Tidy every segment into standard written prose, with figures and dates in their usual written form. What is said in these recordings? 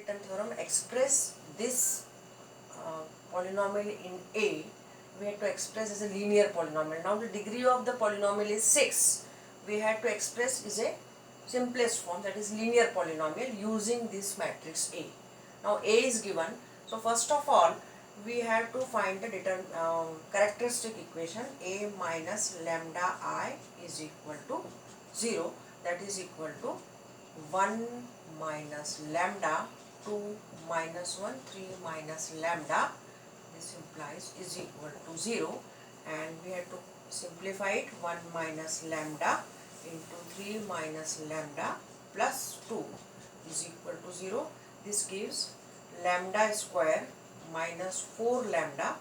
Hamilton theorem, express this polynomial in A, we have to express as a linear polynomial. Now the degree of the polynomial is 6. We have to express is a simplest form, that is linear polynomial, using this matrix A. Now A is given. So first of all, we have to find the characteristic equation A minus lambda I is equal to 0. That is equal to 1 minus lambda, 2 minus 1, 3 minus lambda. This implies is equal to 0, and we have to simplify it. 1 minus lambda into 3 minus lambda plus 2 is equal to 0. This gives lambda square minus 4 lambda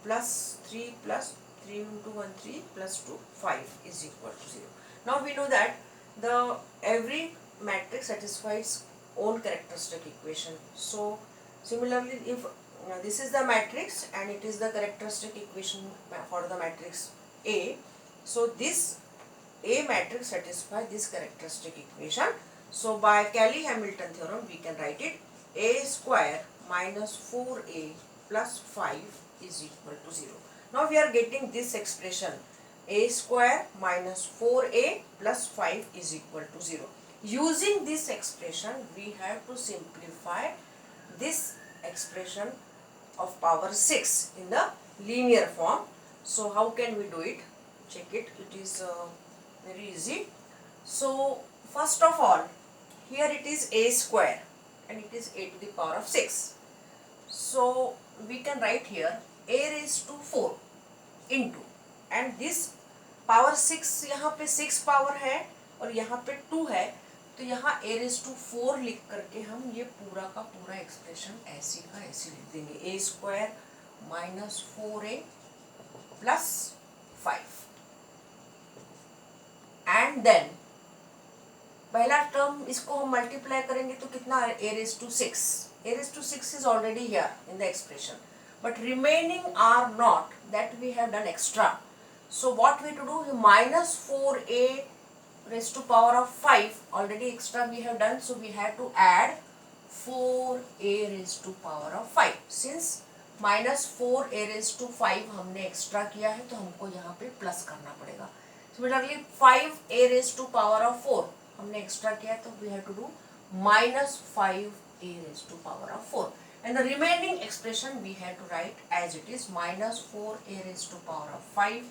plus 3 into 1 3 plus 2 5 is equal to 0. Now we know that the every matrix satisfies own characteristic equation. So similarly, if this is the matrix and it is the characteristic equation for the matrix A, so this A matrix satisfies this characteristic equation. So by Cayley-Hamilton theorem we can write it A square minus 4A plus 5 is equal to 0. Now we are getting this expression A square minus 4A plus 5 is equal to 0. Using this expression we have to simplify this expression of power 6 in the linear form. So how can we do it? Check it. It is very easy. So first of all, here it is A square and it is A to the power of 6. So we can write here A raised to 4 into, and this power 6 यहाँ पे 6 power है और यहाँ पे 2 है, तो यहाँ a raised to 4 लिख करके हम ये पूरा का पूरा एक्सप्रेशन ऐसी का ऐसी लिख देंगे. A square minus 4a plus 5 and then पहला टर्म इसको हम मल्टीप्लाई करेंगे तो कितना है? A raised to 6. A raised to 6 is already here in the expression, but remaining are not, that we have done extra. So what we to do? Minus 4a raised to power of 5 already extra we have done, so we have to add 4a raised to power of 5. Since minus 4a raised to 5 हमने extra किया है तो हमको यहाँ पे plus करना पड़ेगा. Similarly 5a raised to power of 4 हमने extra किया तो we have to do minus 5a raised to power of 4. And the remaining expression we have to write as it is, minus 4a raised to power of 5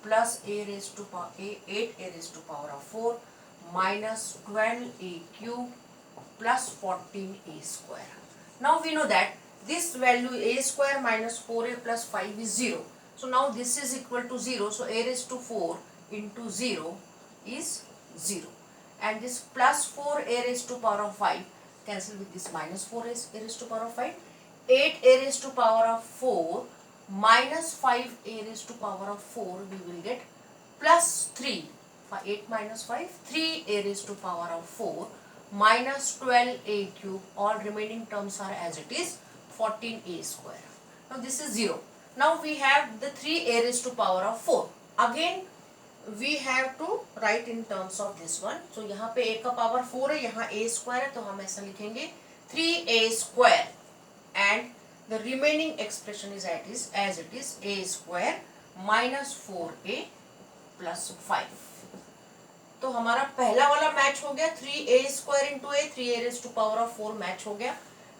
plus a raised to power 8a raised to power of 4 minus 12a cube plus 14a square. Now we know that this value a square minus 4a plus 5 is 0. So now this is equal to 0. So a raised to 4 into 0 is 0. And this plus 4a raised to power of 5 cancel with this minus 4a raised to power of 5. 8a raised to power of 4 minus 5a raised to power of 4 we will get plus 3. 8 minus 5, 3a raised to power of 4 minus 12a cube. All remaining terms are as it is, 14a square. Now this is 0. Now we have the 3a raised to power of 4. Again we have to write in terms of this one. So यहाँ पे a का power 4 है, यहाँ a square है, तो हम ऐसा लिखेंगे 3a square, and the remaining expression is as it is a square minus 4a plus 5. तो हमारा पहला वाला मैच हो गया, 3a square into a, 3a raised to power of 4 match हो गया.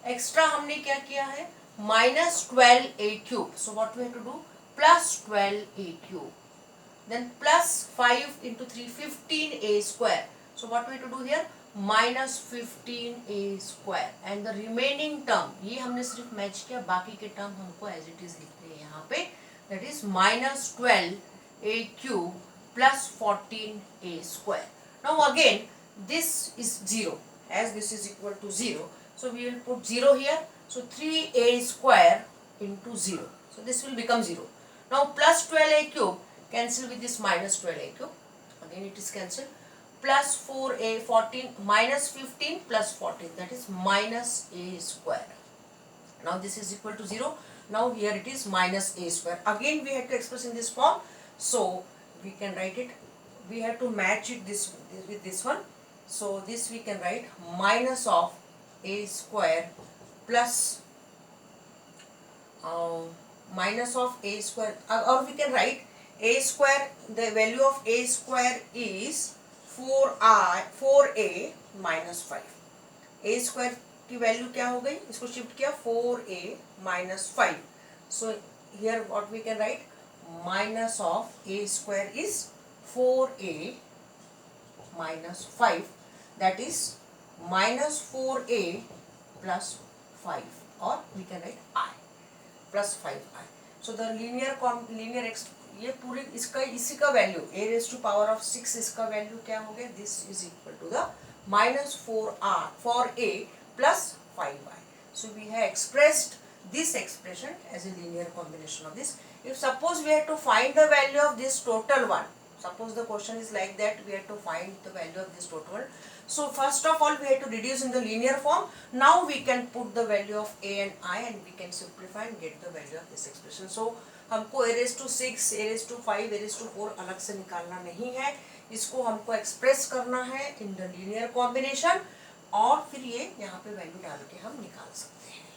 एक्स्ट्रा हमने क्या किया है? minus 12a cube. So what we have to do? Plus 12a cube. Then plus 5 into 3, 15a square. So what we have to do here? minus 15a square, and the remaining term, ये हमने सिर्फ match किया, बाकी के term हमको as it is लिखते हैं यहाँ पे, that is minus 12a cube plus 14a square. Now again this is 0, as this is equal to 0, so we will put 0 here. So 3a square into 0, so this will become 0. Now plus 12a cube cancel with this minus 12a cube, again it is cancelled. Plus 4a 14 minus 15 plus 14, that is minus a square. Now this is equal to 0. Now here it is minus a square. Again we have to express in this form. So we can write it. We have to match it this with this one. So this we can write minus of A square plus minus of a square, or we can write a square, the value of a square is 4a minus 5. a square की value क्या हो गई, इसको shift किया 4a minus 5. So here what we can write, minus of a square is 4a minus 5, that is minus 4a plus 5, or we can write I plus 5i. So the linear ये पूरी इसका इसी का value a raised to power of 6, इसका value क्या हो गया, this is equal to the minus 4a plus 5i. So we have expressed this expression as a linear combination of this. If suppose we have to find the value of this total one, suppose the question is like that, we have to find the value of this total one. So first of all we have to reduce in the linear form. Now we can put the value of a and I and we can simplify and get the value of this expression. So हमको a raised to 6, a raised to 5, a raised to 4 अलग से निकालना नहीं है, इसको हमको express करना है इन द लीनियर कॉम्बिनेशन, और फिर ये यहाँ पे वैल्यू डाल के हम निकाल सकते हैं.